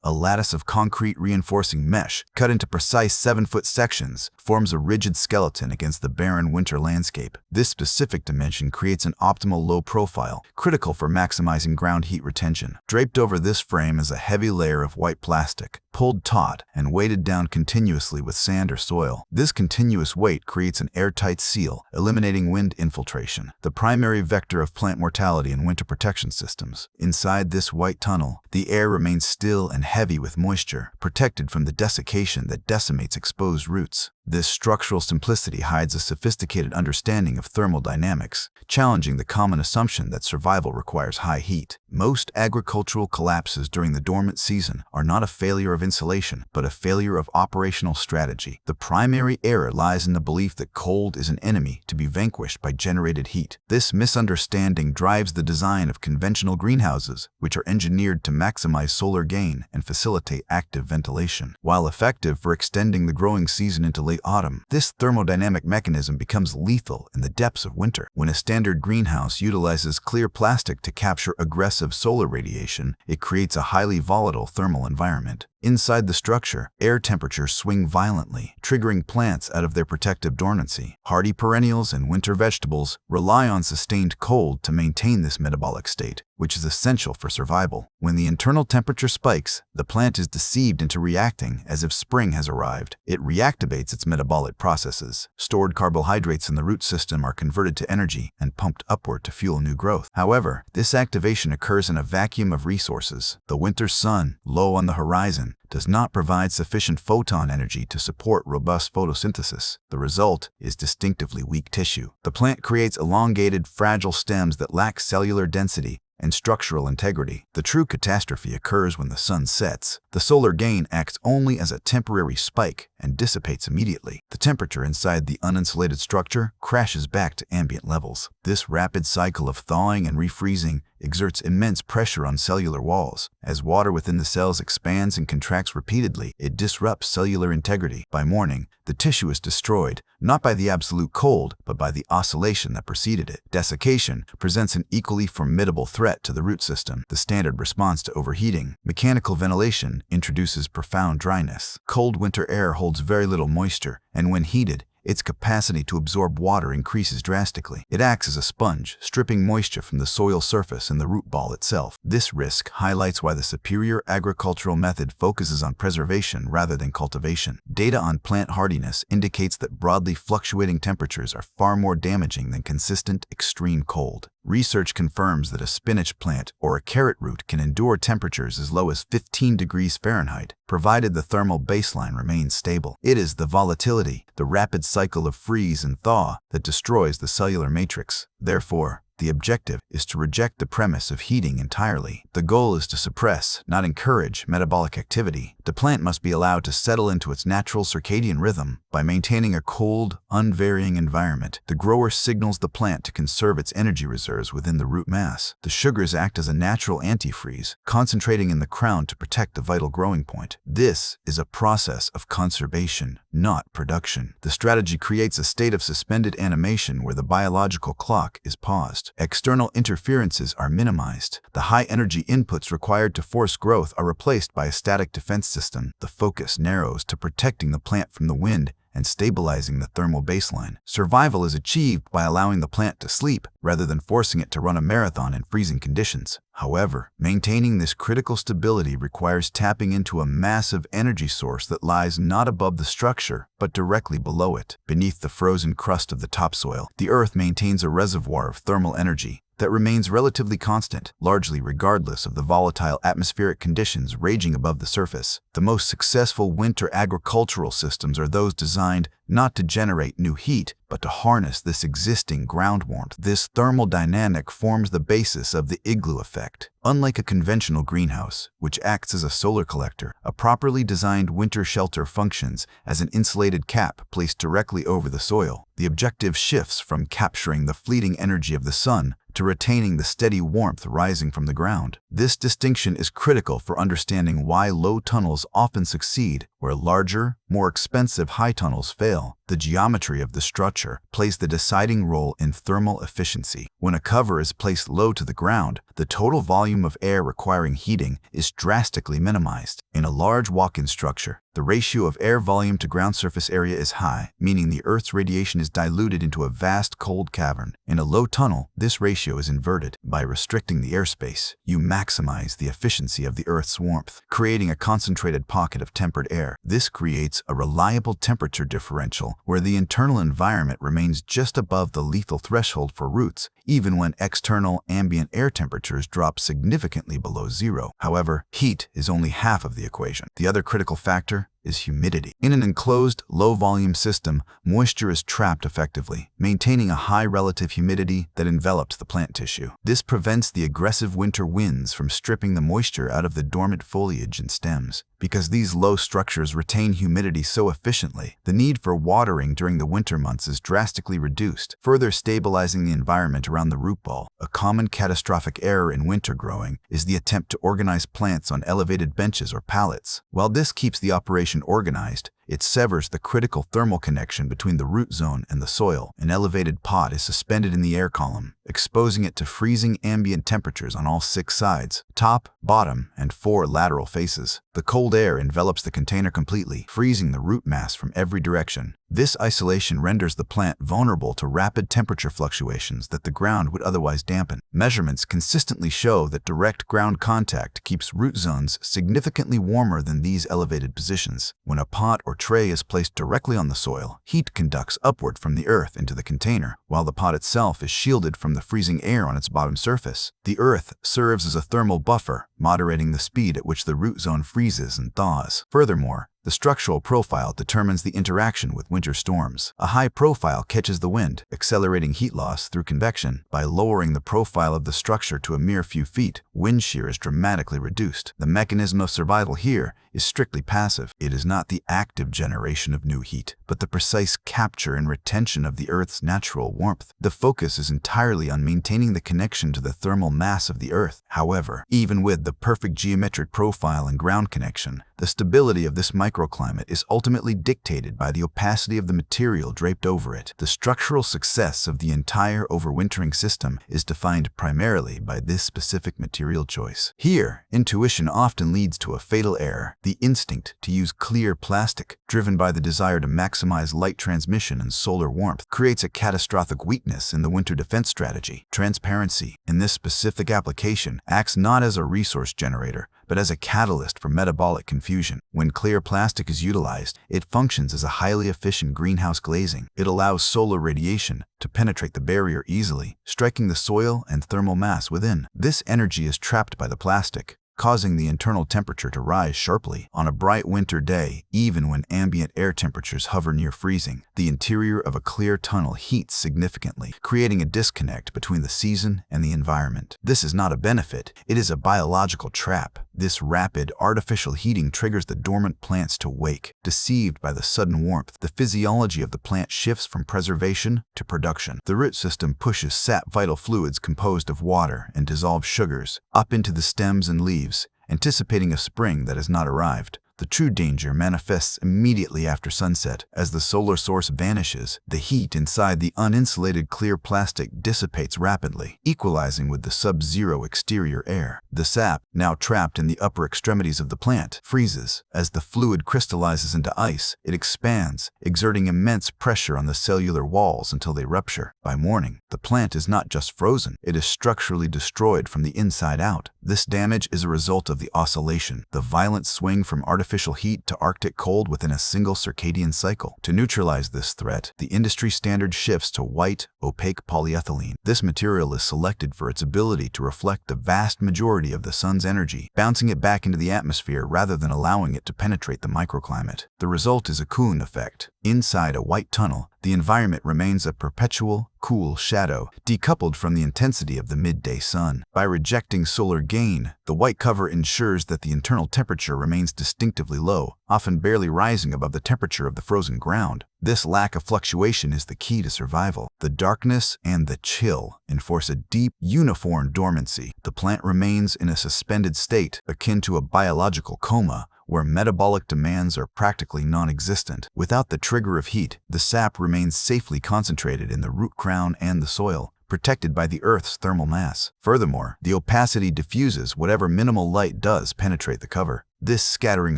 A lattice of concrete reinforcing mesh, cut into precise 7-foot sections, forms a rigid skeleton against the barren winter landscape. This specific dimension creates an optimal low profile, critical for maximizing ground heat retention. Draped over this frame is a heavy layer of white plastic, pulled taut and weighted down continuously with sand or soil. This continuous weight creates an airtight seal, eliminating wind infiltration, the primary vector of plant mortality in winter protection systems. Inside this white tunnel, the air remains still and heavy with moisture, protected from the desiccation that decimates exposed roots. This structural simplicity hides a sophisticated understanding of thermal dynamics, challenging the common assumption that survival requires high heat. Most agricultural collapses during the dormant season are not a failure of insulation, but a failure of operational strategy. The primary error lies in the belief that cold is an enemy to be vanquished by generated heat. This misunderstanding drives the design of conventional greenhouses, which are engineered to maximize solar gain and facilitate active ventilation. While effective for extending the growing season into late autumn, this thermodynamic mechanism becomes lethal in the depths of winter. When a standard greenhouse utilizes clear plastic to capture aggressive solar radiation, it creates a highly volatile thermal environment. Inside the structure, air temperatures swing violently, triggering plants out of their protective dormancy. Hardy perennials and winter vegetables rely on sustained cold to maintain this metabolic state, which is essential for survival. When the internal temperature spikes, the plant is deceived into reacting as if spring has arrived. It reactivates its metabolic processes. Stored carbohydrates in the root system are converted to energy and pumped upward to fuel new growth. However, this activation occurs in a vacuum of resources. The winter sun, low on the horizon, does not provide sufficient photon energy to support robust photosynthesis. The result is distinctively weak tissue. The plant creates elongated, fragile stems that lack cellular density and structural integrity. The true catastrophe occurs when the sun sets. The solar gain acts only as a temporary spike and dissipates immediately. The temperature inside the uninsulated structure crashes back to ambient levels. This rapid cycle of thawing and refreezing exerts immense pressure on cellular walls. As water within the cells expands and contracts repeatedly, it disrupts cellular integrity. By morning, the tissue is destroyed, not by the absolute cold, but by the oscillation that preceded it. Desiccation presents an equally formidable threat to the root system, the standard response to overheating. Mechanical ventilation introduces profound dryness. Cold winter air holds very little moisture, and when heated, its capacity to absorb water increases drastically. It acts as a sponge, stripping moisture from the soil surface and the root ball itself. This risk highlights why the superior agricultural method focuses on preservation rather than cultivation. Data on plant hardiness indicates that broadly fluctuating temperatures are far more damaging than consistent extreme cold. Research confirms that a spinach plant or a carrot root can endure temperatures as low as 15 degrees Fahrenheit, provided the thermal baseline remains stable. It is the volatility, the rapid cycle of freeze and thaw, that destroys the cellular matrix. Therefore, the objective is to reject the premise of heating entirely. The goal is to suppress, not encourage, metabolic activity. The plant must be allowed to settle into its natural circadian rhythm. By maintaining a cold, unvarying environment, the grower signals the plant to conserve its energy reserves within the root mass. The sugars act as a natural antifreeze, concentrating in the crown to protect the vital growing point. This is a process of conservation, not production. The strategy creates a state of suspended animation where the biological clock is paused. External interferences are minimized. The high-energy inputs required to force growth are replaced by a static defense system. The focus narrows to protecting the plant from the wind and stabilizing the thermal baseline. Survival is achieved by allowing the plant to sleep rather than forcing it to run a marathon in freezing conditions. However, maintaining this critical stability requires tapping into a massive energy source that lies not above the structure, but directly below it. Beneath the frozen crust of the topsoil, the earth maintains a reservoir of thermal energy that remains relatively constant, largely regardless of the volatile atmospheric conditions raging above the surface. The most successful winter agricultural systems are those designed not to generate new heat, but to harness this existing ground warmth. This thermal dynamic forms the basis of the igloo effect. Unlike a conventional greenhouse, which acts as a solar collector, a properly designed winter shelter functions as an insulated cap placed directly over the soil. The objective shifts from capturing the fleeting energy of the sun to retaining the steady warmth rising from the ground. This distinction is critical for understanding why low tunnels often succeed where larger, more expensive high tunnels fail. The geometry of the structure plays the deciding role in thermal efficiency. When a cover is placed low to the ground, the total volume of air requiring heating is drastically minimized. In a large walk-in structure, the ratio of air volume to ground surface area is high, meaning the Earth's radiation is diluted into a vast cold cavern. In a low tunnel, this ratio is inverted. By restricting the airspace, you maximize the efficiency of the Earth's warmth, creating a concentrated pocket of tempered air. This creates a reliable temperature differential where the internal environment remains just above the lethal threshold for roots, even when external ambient air temperatures drop significantly below zero. However, heat is only half of the equation. The other critical factor is humidity. In an enclosed, low-volume system, moisture is trapped effectively, maintaining a high relative humidity that envelops the plant tissue. This prevents the aggressive winter winds from stripping the moisture out of the dormant foliage and stems. Because these low structures retain humidity so efficiently, the need for watering during the winter months is drastically reduced, further stabilizing the environment around the root ball. A common catastrophic error in winter growing is the attempt to organize plants on elevated benches or pallets. While this keeps the operation organized, it severs the critical thermal connection between the root zone and the soil. An elevated pot is suspended in the air column, exposing it to freezing ambient temperatures on all 6 sides, top, bottom, and 4 lateral faces. The cold air envelops the container completely, freezing the root mass from every direction. This isolation renders the plant vulnerable to rapid temperature fluctuations that the ground would otherwise dampen. Measurements consistently show that direct ground contact keeps root zones significantly warmer than these elevated positions. When a pot or tray is placed directly on the soil, heat conducts upward from the earth into the container, while the pot itself is shielded from the freezing air on its bottom surface. The earth serves as a thermal buffer, moderating the speed at which the root zone freezes and thaws. Furthermore, the structural profile determines the interaction with winter storms. A high profile catches the wind, accelerating heat loss through convection. By lowering the profile of the structure to a mere few feet, wind shear is dramatically reduced. The mechanism of survival here is strictly passive. It is not the active generation of new heat, but the precise capture and retention of the Earth's natural warmth. The focus is entirely on maintaining the connection to the thermal mass of the Earth. However, even with the perfect geometric profile and ground connection, the stability of this microclimate is ultimately dictated by the opacity of the material draped over it. The structural success of the entire overwintering system is defined primarily by this specific material choice. Here, intuition often leads to a fatal error. The instinct to use clear plastic, driven by the desire to maximize light transmission and solar warmth, creates a catastrophic weakness in the winter defense strategy. Transparency, in this specific application, acts not as a resource generator, but as a catalyst for metabolic confusion. When clear plastic is utilized, it functions as a highly efficient greenhouse glazing. It allows solar radiation to penetrate the barrier easily, striking the soil and thermal mass within. This energy is trapped by the plastic, causing the internal temperature to rise sharply. On a bright winter day, even when ambient air temperatures hover near freezing, the interior of a clear tunnel heats significantly, creating a disconnect between the season and the environment. This is not a benefit, it is a biological trap. This rapid, artificial heating triggers the dormant plants to wake. Deceived by the sudden warmth, the physiology of the plant shifts from preservation to production. The root system pushes sap-vital fluids composed of water and dissolved sugars up into the stems and leaves, anticipating a spring that has not arrived. The true danger manifests immediately after sunset. As the solar source vanishes, the heat inside the uninsulated clear plastic dissipates rapidly, equalizing with the sub-zero exterior air. The sap, now trapped in the upper extremities of the plant, freezes. As the fluid crystallizes into ice, it expands, exerting immense pressure on the cellular walls until they rupture. By morning, the plant is not just frozen, it is structurally destroyed from the inside out. This damage is a result of the oscillation, the violent swing from artificial heat to Arctic cold within a single circadian cycle. To neutralize this threat, the industry standard shifts to white, opaque polyethylene. This material is selected for its ability to reflect the vast majority of the sun's energy, bouncing it back into the atmosphere rather than allowing it to penetrate the microclimate. The result is a cooling effect. Inside a white tunnel, the environment remains a perpetual, cool shadow, decoupled from the intensity of the midday sun. By rejecting solar gain, the white cover ensures that the internal temperature remains distinctively low, often barely rising above the temperature of the frozen ground. This lack of fluctuation is the key to survival. The darkness and the chill enforce a deep, uniform dormancy. The plant remains in a suspended state, akin to a biological coma, where metabolic demands are practically non-existent. Without the trigger of heat, the sap remains safely concentrated in the root crown and the soil, protected by the Earth's thermal mass. Furthermore, the opacity diffuses whatever minimal light does penetrate the cover. This scattering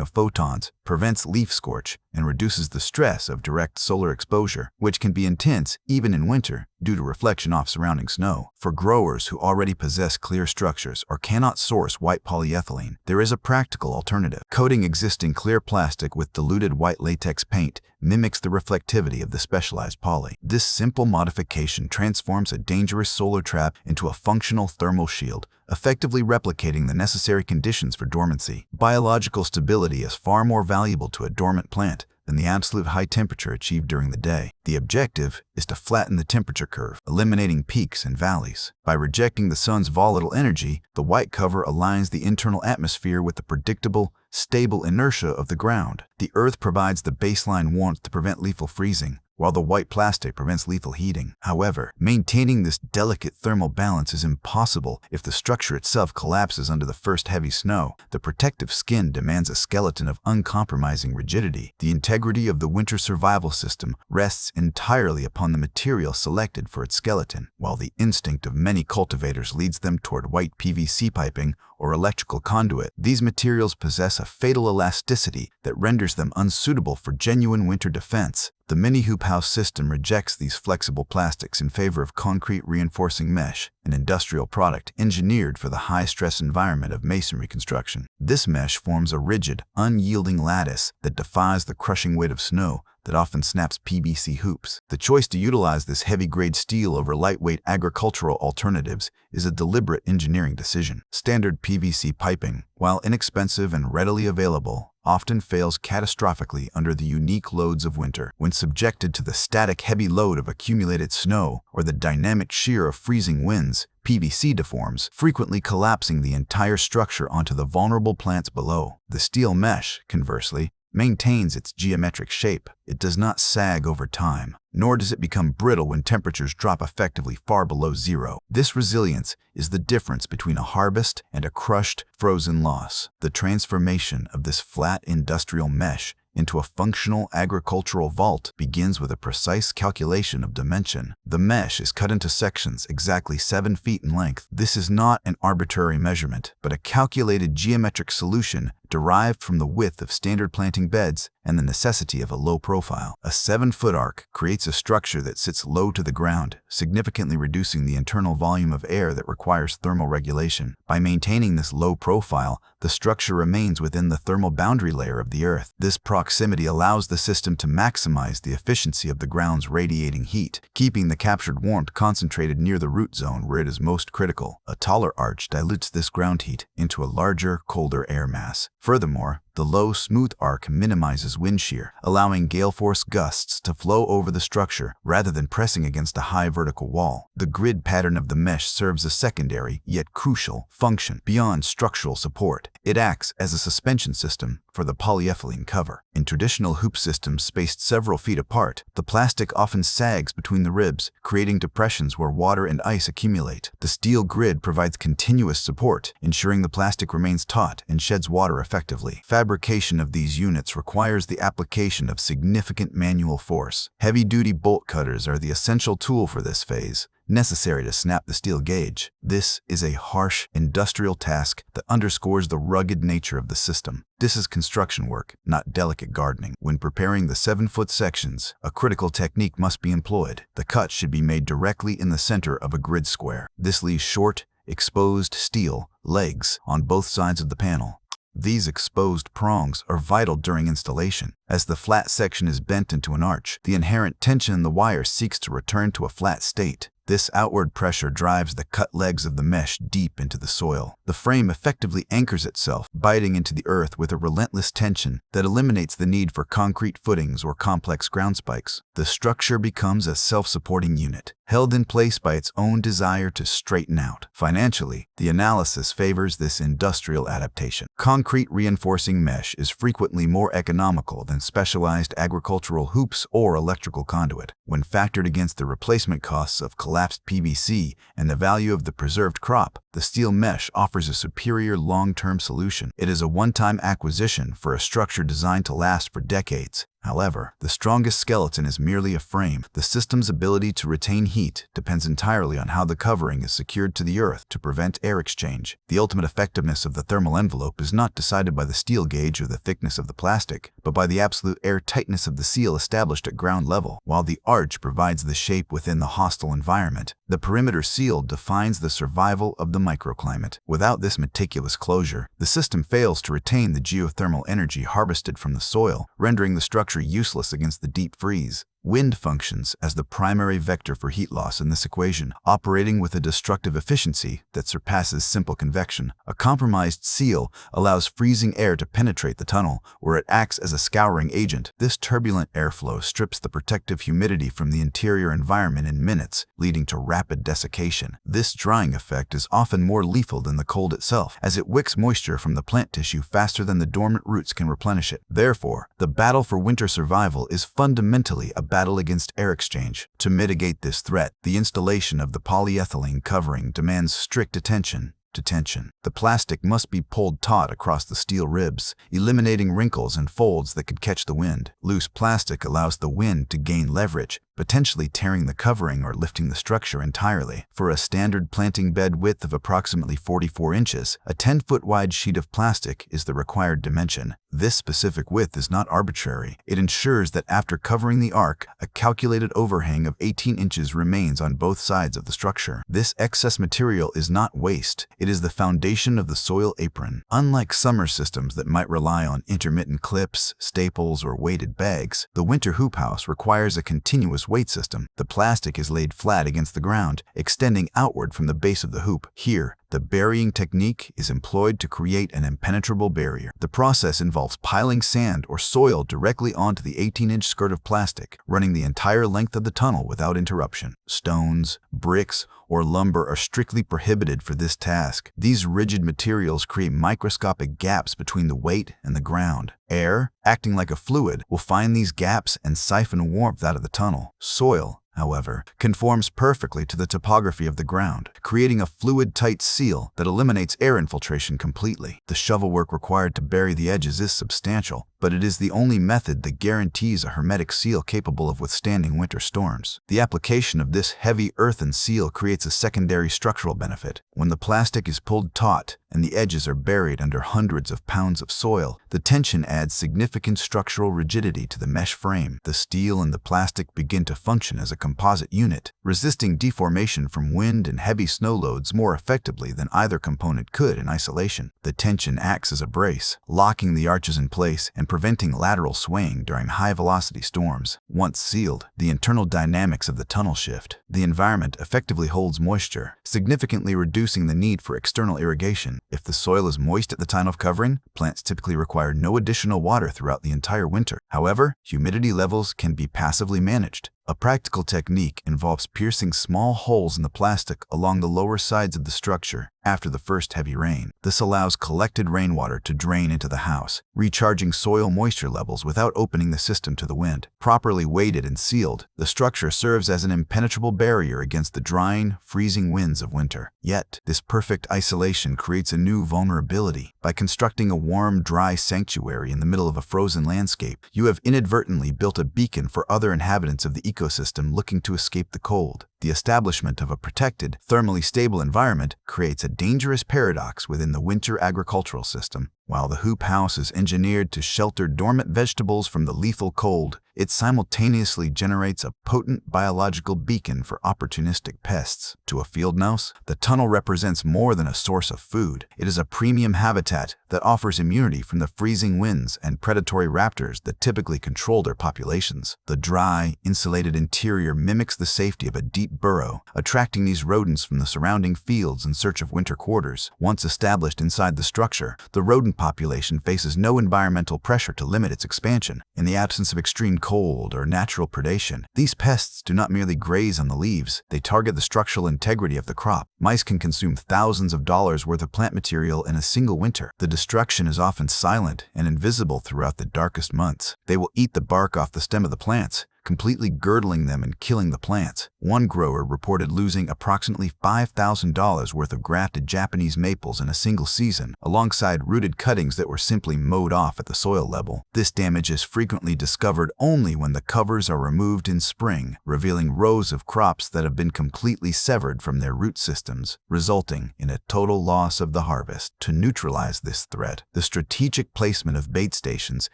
of photons prevents leaf scorch and reduces the stress of direct solar exposure, which can be intense even in winter due to reflection off surrounding snow. For growers who already possess clear structures or cannot source white polyethylene, there is a practical alternative. Coating existing clear plastic with diluted white latex paint mimics the reflectivity of the specialized poly. This simple modification transforms a dangerous solar trap into a functional thermal shield, effectively replicating the necessary conditions for dormancy. Biological stability is far more valuable to a dormant plant than the absolute high temperature achieved during the day. The objective is to flatten the temperature curve, eliminating peaks and valleys. By rejecting the sun's volatile energy, the white cover aligns the internal atmosphere with the predictable, stable inertia of the ground. The earth provides the baseline warmth to prevent lethal freezing, while the white plastic prevents lethal heating. However, maintaining this delicate thermal balance is impossible if the structure itself collapses under the first heavy snow. The protective skin demands a skeleton of uncompromising rigidity. The integrity of the winter survival system rests entirely upon the material selected for its skeleton. While the instinct of many cultivators leads them toward white PVC piping or electrical conduit, these materials possess a fatal elasticity that renders them unsuitable for genuine winter defense. The mini hoop house system rejects these flexible plastics in favor of concrete reinforcing mesh, an industrial product engineered for the high-stress environment of masonry construction. This mesh forms a rigid, unyielding lattice that defies the crushing weight of snow that often snaps PVC hoops. The choice to utilize this heavy-grade steel over lightweight agricultural alternatives is a deliberate engineering decision. Standard PVC piping, while inexpensive and readily available, often fails catastrophically under the unique loads of winter. When subjected to the static heavy load of accumulated snow or the dynamic shear of freezing winds, PVC deforms, frequently collapsing the entire structure onto the vulnerable plants below. The steel mesh, conversely, maintains its geometric shape. It does not sag over time, nor does it become brittle when temperatures drop effectively far below zero. This resilience is the difference between a harvest and a crushed, frozen loss. The transformation of this flat industrial mesh into a functional agricultural vault begins with a precise calculation of dimension. The mesh is cut into sections exactly 7 feet in length. This is not an arbitrary measurement, but a calculated geometric solution derived from the width of standard planting beds and the necessity of a low profile. A 7-foot arc creates a structure that sits low to the ground, significantly reducing the internal volume of air that requires thermal regulation. By maintaining this low profile, the structure remains within the thermal boundary layer of the earth. This proximity allows the system to maximize the efficiency of the ground's radiating heat, keeping the captured warmth concentrated near the root zone where it is most critical. A taller arch dilutes this ground heat into a larger, colder air mass. Furthermore, the low, smooth arc minimizes wind shear, allowing gale-force gusts to flow over the structure rather than pressing against a high vertical wall. The grid pattern of the mesh serves a secondary, yet crucial, function beyond structural support. It acts as a suspension system for the polyethylene cover. In traditional hoop systems spaced several feet apart, the plastic often sags between the ribs, creating depressions where water and ice accumulate. The steel grid provides continuous support, ensuring the plastic remains taut and sheds water effectively. Fabrication of these units requires the application of significant manual force. Heavy-duty bolt cutters are the essential tool for this phase, necessary to snap the steel gauge. This is a harsh, industrial task that underscores the rugged nature of the system. This is construction work, not delicate gardening. When preparing the 7-foot sections, a critical technique must be employed. The cut should be made directly in the center of a grid square. This leaves short, exposed steel legs on both sides of the panel. These exposed prongs are vital during installation. As the flat section is bent into an arch, the inherent tension in the wire seeks to return to a flat state. This outward pressure drives the cut legs of the mesh deep into the soil. The frame effectively anchors itself, biting into the earth with a relentless tension that eliminates the need for concrete footings or complex ground spikes. The structure becomes a self-supporting unit, held in place by its own desire to straighten out. Financially, the analysis favors this industrial adaptation. Concrete reinforcing mesh is frequently more economical than specialized agricultural hoops or electrical conduit. When factored against the replacement costs of collapsed PVC and the value of the preserved crop, the steel mesh offers a superior long-term solution. It is a one-time acquisition for a structure designed to last for decades. However, the strongest skeleton is merely a frame. The system's ability to retain heat depends entirely on how the covering is secured to the earth to prevent air exchange. The ultimate effectiveness of the thermal envelope is not decided by the steel gauge or the thickness of the plastic, but by the absolute air tightness of the seal established at ground level. While the arch provides the shape within the hostile environment, the perimeter seal defines the survival of the microclimate. Without this meticulous closure, the system fails to retain the geothermal energy harvested from the soil, rendering the structure useless against the deep freeze. Wind functions as the primary vector for heat loss in this equation, operating with a destructive efficiency that surpasses simple convection. A compromised seal allows freezing air to penetrate the tunnel, where it acts as a scouring agent. This turbulent airflow strips the protective humidity from the interior environment in minutes, leading to rapid desiccation. This drying effect is often more lethal than the cold itself, as it wicks moisture from the plant tissue faster than the dormant roots can replenish it. Therefore, the battle for winter survival is fundamentally a battle against air exchange. To mitigate this threat, the installation of the polyethylene covering demands strict attention to tension. The plastic must be pulled taut across the steel ribs, eliminating wrinkles and folds that could catch the wind. Loose plastic allows the wind to gain leverage, potentially tearing the covering or lifting the structure entirely. For a standard planting bed width of approximately 44 inches, a 10-foot wide sheet of plastic is the required dimension. This specific width is not arbitrary. It ensures that after covering the arc, a calculated overhang of 18 inches remains on both sides of the structure. This excess material is not waste. It is the foundation of the soil apron. Unlike summer systems that might rely on intermittent clips, staples, or weighted bags, the winter hoop house requires a continuous weight system. The plastic is laid flat against the ground, extending outward from the base of the hoop. Here, the burying technique is employed to create an impenetrable barrier. The process involves piling sand or soil directly onto the 18-inch skirt of plastic, running the entire length of the tunnel without interruption. Stones, bricks, or lumber are strictly prohibited for this task. These rigid materials create microscopic gaps between the weight and the ground. Air, acting like a fluid, will find these gaps and siphon warmth out of the tunnel. Soil, however, conforms perfectly to the topography of the ground, creating a fluid-tight seal that eliminates air infiltration completely. The shovel work required to bury the edges is substantial, but it is the only method that guarantees a hermetic seal capable of withstanding winter storms. The application of this heavy earthen seal creates a secondary structural benefit. When the plastic is pulled taut and the edges are buried under hundreds of pounds of soil, the tension adds significant structural rigidity to the mesh frame. The steel and the plastic begin to function as a composite unit, resisting deformation from wind and heavy snow loads more effectively than either component could in isolation. The tension acts as a brace, locking the arches in place and preventing lateral swaying during high-velocity storms. Once sealed, the internal dynamics of the tunnel shift. The environment effectively holds moisture, significantly reducing the need for external irrigation. If the soil is moist at the time of covering, plants typically require no additional water throughout the entire winter. However, humidity levels can be passively managed. A practical technique involves piercing small holes in the plastic along the lower sides of the structure after the first heavy rain. This allows collected rainwater to drain into the house, recharging soil moisture levels without opening the system to the wind. Properly weighted and sealed, the structure serves as an impenetrable barrier against the drying, freezing winds of winter. Yet, this perfect isolation creates a new vulnerability. By constructing a warm, dry sanctuary in the middle of a frozen landscape, you have inadvertently built a beacon for other inhabitants of the ecosystem looking to escape the cold. The establishment of a protected, thermally stable environment creates a dangerous paradox within the winter agricultural system. While the hoop house is engineered to shelter dormant vegetables from the lethal cold, it simultaneously generates a potent biological beacon for opportunistic pests. To a field mouse, the tunnel represents more than a source of food. It is a premium habitat that offers immunity from the freezing winds and predatory raptors that typically control their populations. The dry, insulated interior mimics the safety of a deep burrow, attracting these rodents from the surrounding fields in search of winter quarters. Once established inside the structure, the rodent population faces no environmental pressure to limit its expansion. In the absence of extreme cold, or natural predation. These pests do not merely graze on the leaves, they target the structural integrity of the crop. Mice can consume thousands of dollars worth of plant material in a single winter. The destruction is often silent and invisible throughout the darkest months. They will eat the bark off the stem of the plants, completely girdling them and killing the plants. One grower reported losing approximately $5,000 worth of grafted Japanese maples in a single season, alongside rooted cuttings that were simply mowed off at the soil level. This damage is frequently discovered only when the covers are removed in spring, revealing rows of crops that have been completely severed from their root systems, resulting in a total loss of the harvest. To neutralize this threat, the strategic placement of bait stations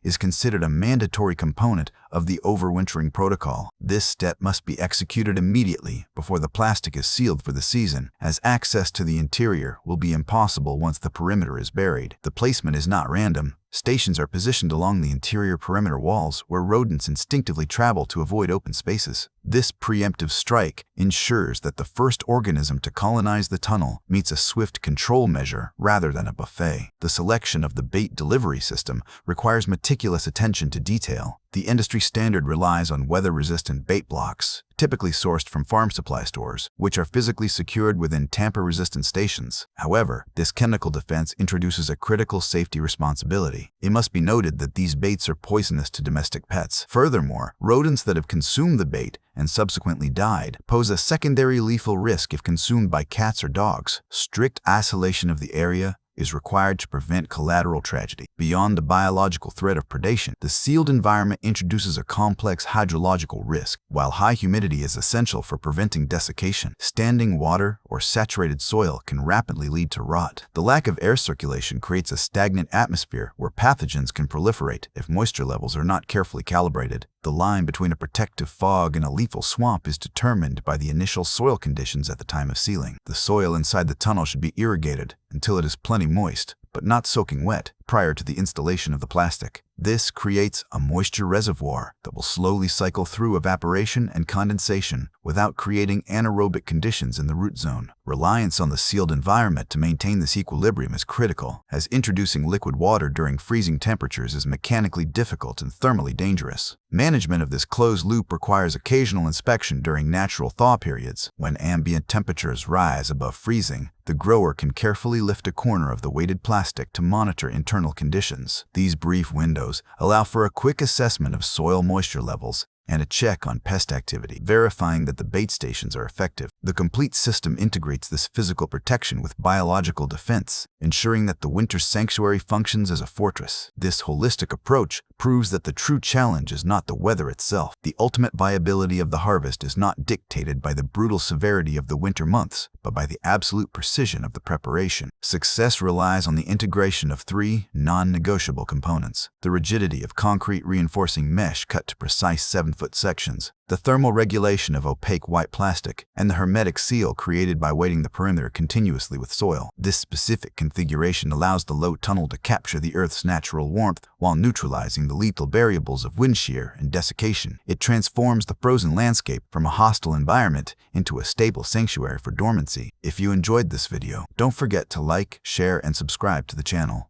is considered a mandatory component of the overwintering protocol. This step must be executed immediately before the plastic is sealed for the season, as access to the interior will be impossible once the perimeter is buried. The placement is not random. Stations are positioned along the interior perimeter walls where rodents instinctively travel to avoid open spaces. This preemptive strike ensures that the first organism to colonize the tunnel meets a swift control measure rather than a buffet. The selection of the bait delivery system requires meticulous attention to detail. The industry standard relies on weather-resistant bait blocks, typically sourced from farm supply stores, which are physically secured within tamper-resistant stations. However, this chemical defense introduces a critical safety responsibility. It must be noted that these baits are poisonous to domestic pets. Furthermore, rodents that have consumed the bait and subsequently died pose a secondary lethal risk if consumed by cats or dogs. Strict isolation of the area is required to prevent collateral tragedy. Beyond the biological threat of predation, the sealed environment introduces a complex hydrological risk. While high humidity is essential for preventing desiccation, standing water or saturated soil can rapidly lead to rot. The lack of air circulation creates a stagnant atmosphere where pathogens can proliferate if moisture levels are not carefully calibrated. The line between a protective fog and a lethal swamp is determined by the initial soil conditions at the time of sealing. The soil inside the tunnel should be irrigated until it is plenty moist, but not soaking wet, prior to the installation of the plastic. This creates a moisture reservoir that will slowly cycle through evaporation and condensation without creating anaerobic conditions in the root zone. Reliance on the sealed environment to maintain this equilibrium is critical, as introducing liquid water during freezing temperatures is mechanically difficult and thermally dangerous. Management of this closed loop requires occasional inspection during natural thaw periods. When ambient temperatures rise above freezing, the grower can carefully lift a corner of the weighted plastic to monitor internal conditions. These brief windows allow for a quick assessment of soil moisture levels and a check on pest activity, verifying that the bait stations are effective. The complete system integrates this physical protection with biological defense, ensuring that the winter sanctuary functions as a fortress. This holistic approach proves that the true challenge is not the weather itself. The ultimate viability of the harvest is not dictated by the brutal severity of the winter months, but by the absolute precision of the preparation. Success relies on the integration of three non-negotiable components: the rigidity of concrete reinforcing mesh cut to precise 7-foot sections, the thermal regulation of opaque white plastic, and the hermetic seal created by weighting the perimeter continuously with soil. This specific configuration allows the low tunnel to capture the Earth's natural warmth while neutralizing the lethal variables of wind shear and desiccation. It transforms the frozen landscape from a hostile environment into a stable sanctuary for dormancy. If you enjoyed this video, don't forget to like, share, and subscribe to the channel.